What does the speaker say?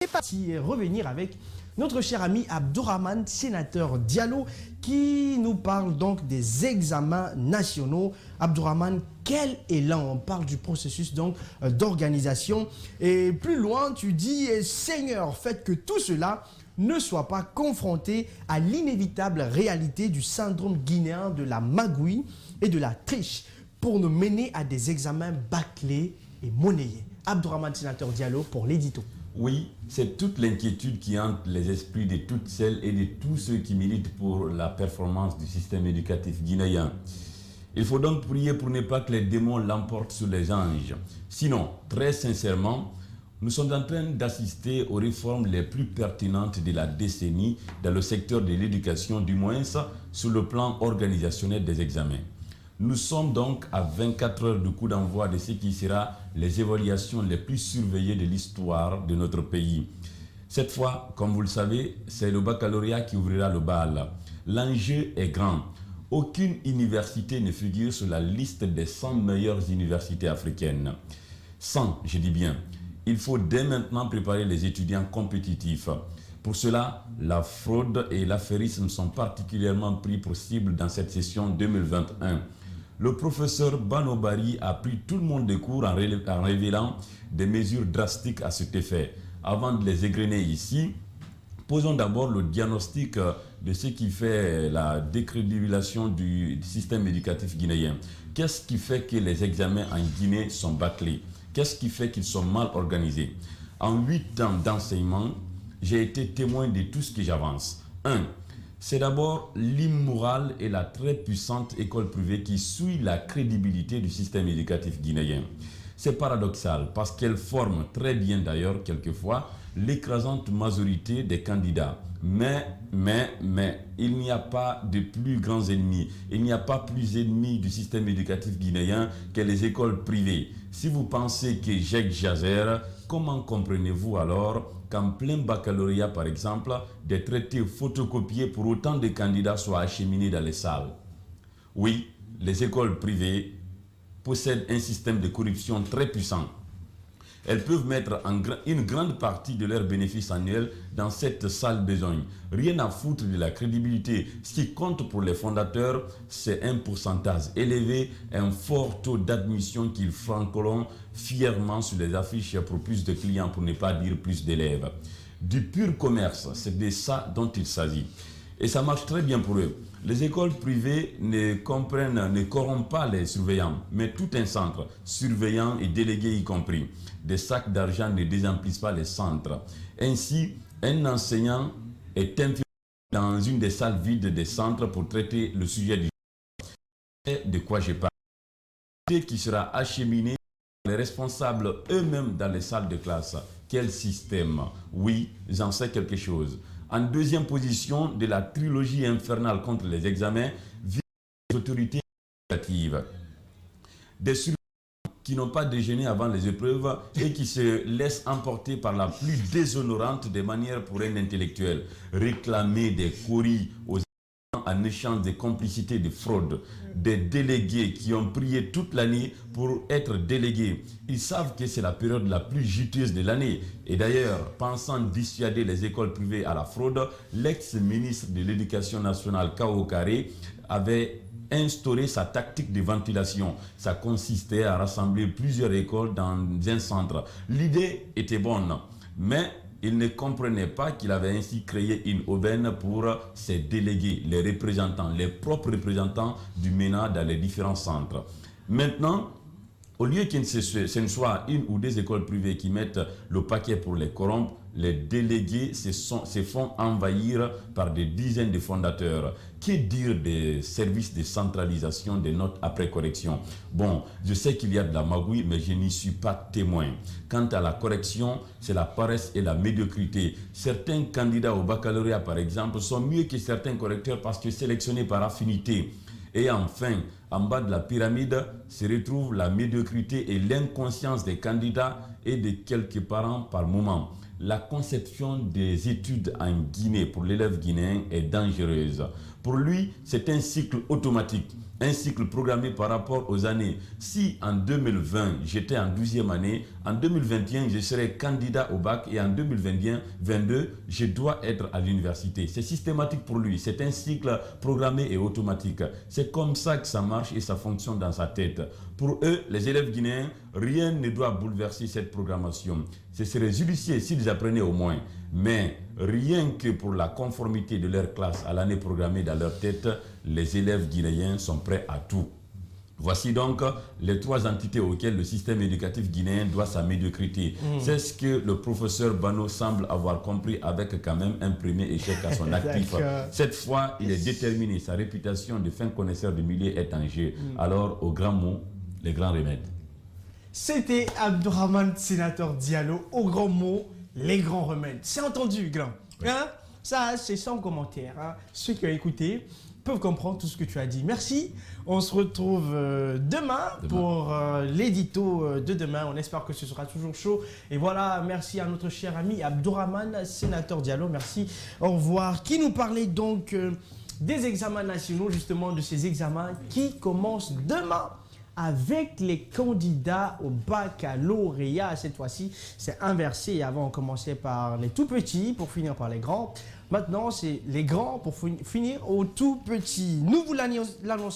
c'est parti revenir avec notre cher ami Abdourahmane, sénateur Diallo, qui nous parle donc des examens nationaux. Abdourahmane, quel élan! On parle du processus donc d'organisation. Et plus loin, tu dis, Seigneur, faites que tout cela ne soit pas confronté à l'inévitable réalité du syndrome guinéen de la magouille et de la triche pour nous mener à des examens bâclés et monnayés. Abdourahmane, sénateur Diallo, pour l'édito. Oui, c'est toute l'inquiétude qui hante les esprits de toutes celles et de tous ceux qui militent pour la performance du système éducatif guinéen. Il faut donc prier pour ne pas que les démons l'emportent sur les anges. Sinon, très sincèrement, nous sommes en train d'assister aux réformes les plus pertinentes de la décennie dans le secteur de l'éducation, du moins sur le plan organisationnel des examens. Nous sommes donc à 24 heures du coup d'envoi de ce qui sera les évaluations les plus surveillées de l'histoire de notre pays. Cette fois, comme vous le savez, c'est le baccalauréat qui ouvrira le bal. L'enjeu est grand. Aucune université ne figure sur la liste des 100 meilleures universités africaines. 100, je dis bien. Il faut dès maintenant préparer les étudiants compétitifs. Pour cela, la fraude et l'affairisme sont particulièrement pris pour cible dans cette session 2021. Le professeur Banobari a pris tout le monde de court en révélant des mesures drastiques à cet effet. Avant de les égrener ici, posons d'abord le diagnostic de ce qui fait la décrédibilisation du système éducatif guinéen. Qu'est-ce qui fait que les examens en Guinée sont bâclés? Qu'est-ce qui fait qu'ils sont mal organisés? En 8 ans d'enseignement, j'ai été témoin de tout ce que j'avance. 1. C'est d'abord l'immorale et la très puissante école privée qui souille la crédibilité du système éducatif guinéen. C'est paradoxal parce qu'elle forme très bien d'ailleurs quelquefois l'écrasante majorité des candidats. Mais, il n'y a pas de plus grands ennemis. Il n'y a pas plus ennemis du système éducatif guinéen que les écoles privées. Si vous pensez que j'exagère, comment comprenez-vous alors qu'en plein baccalauréat, par exemple, des traités photocopiés pour autant de candidats soient acheminés dans les salles? Oui, les écoles privées possèdent un système de corruption très puissant. Elles peuvent mettre une grande partie de leurs bénéfices annuels dans cette sale besogne. Rien à foutre de la crédibilité. Ce qui compte pour les fondateurs, c'est un pourcentage élevé, un fort taux d'admission qu'ils francolent fièrement sur les affiches pour plus de clients, pour ne pas dire plus d'élèves. Du pur commerce, c'est de ça dont il s'agit. Et ça marche très bien pour eux. Les écoles privées ne corrompent pas les surveillants, mais tout un centre, surveillants et délégués y compris. Des sacs d'argent ne désemplissent pas les centres. Ainsi, un enseignant est infiltré dans une des salles vides des centres pour traiter le sujet du jour. De quoi je parle? Qui sera acheminé par les responsables eux-mêmes dans les salles de classe. Quel système? Oui, j'en sais quelque chose. En deuxième position de la trilogie infernale contre les examens, viennent les autorités éducatives. Des surveillants qui n'ont pas déjeuné avant les épreuves et qui se laissent emporter par la plus déshonorante des manières pour un intellectuel. Réclamer des coris aux en échange des complicités de fraude, des délégués qui ont prié toute l'année pour être délégués. Ils savent que c'est la période la plus juteuse de l'année. Et d'ailleurs, pensant dissuader les écoles privées à la fraude, l'ex-ministre de l'Éducation nationale, Kao Karé, avait instauré sa tactique de ventilation. Ça consistait à rassembler plusieurs écoles dans un centre. L'idée était bonne, mais il ne comprenait pas qu'il avait ainsi créé une aubaine pour ses délégués, les représentants, les propres représentants du MENA dans les différents centres. Maintenant, au lieu que ce ne soit une ou deux écoles privées qui mettent le paquet pour les corrompre, les délégués se font envahir par des dizaines de fondateurs. Que dire des services de centralisation des notes après correction? Bon, je sais qu'il y a de la magouille, mais je n'y suis pas témoin. Quant à la correction, c'est la paresse et la médiocrité. Certains candidats au baccalauréat, par exemple, sont mieux que certains correcteurs parce que sélectionnés par affinité. Et enfin, en bas de la pyramide se retrouvent la médiocrité et l'inconscience des candidats et de quelques parents par moment. la conception des études en Guinée pour l'élève guinéen est dangereuse. Pour lui, c'est un cycle automatique, un cycle programmé par rapport aux années. Si en 2020, j'étais en 12e année, en 2021, je serai candidat au bac et en 2022, je dois être à l'université. C'est systématique pour lui, c'est un cycle programmé et automatique. C'est comme ça que ça marche et ça fonctionne dans sa tête. Pour eux, les élèves guinéens, rien ne doit bouleverser cette programmation. Ce serait judicieux s'ils apprenaient au moins. Mais rien que pour la conformité de leur classe à l'année programmée dans leur tête, les élèves guinéens sont prêts à tout. Voici donc les 3 entités auxquelles le système éducatif guinéen doit sa médiocrité. C'est ce que le professeur Bano semble avoir compris avec quand même un premier échec à son actif. Cette fois, il est déterminé. Sa réputation de fin connaisseur de milieu est en jeu. Alors, aux grands mots, les grands remèdes. C'était Abdourahmane Sénateur Diallo, aux grands mots, les grands remèdes. C'est entendu, grand. Oui. Hein? Ça, c'est sans commentaire. Hein? Ceux qui ont écouté peuvent comprendre tout ce que tu as dit. Merci. On se retrouve demain pour l'édito de demain. On espère que ce sera toujours chaud. Et voilà, merci à notre cher ami Abdourahmane Sénateur Diallo. Merci. Au revoir. Qui nous parlait donc des examens nationaux, justement de ces examens qui commencent demain avec les candidats au baccalauréat. Cette fois-ci, c'est inversé. Avant, on commençait par les tout petits pour finir par les grands. Maintenant, c'est les grands pour finir aux tout petits. Nous vous l'annoncions.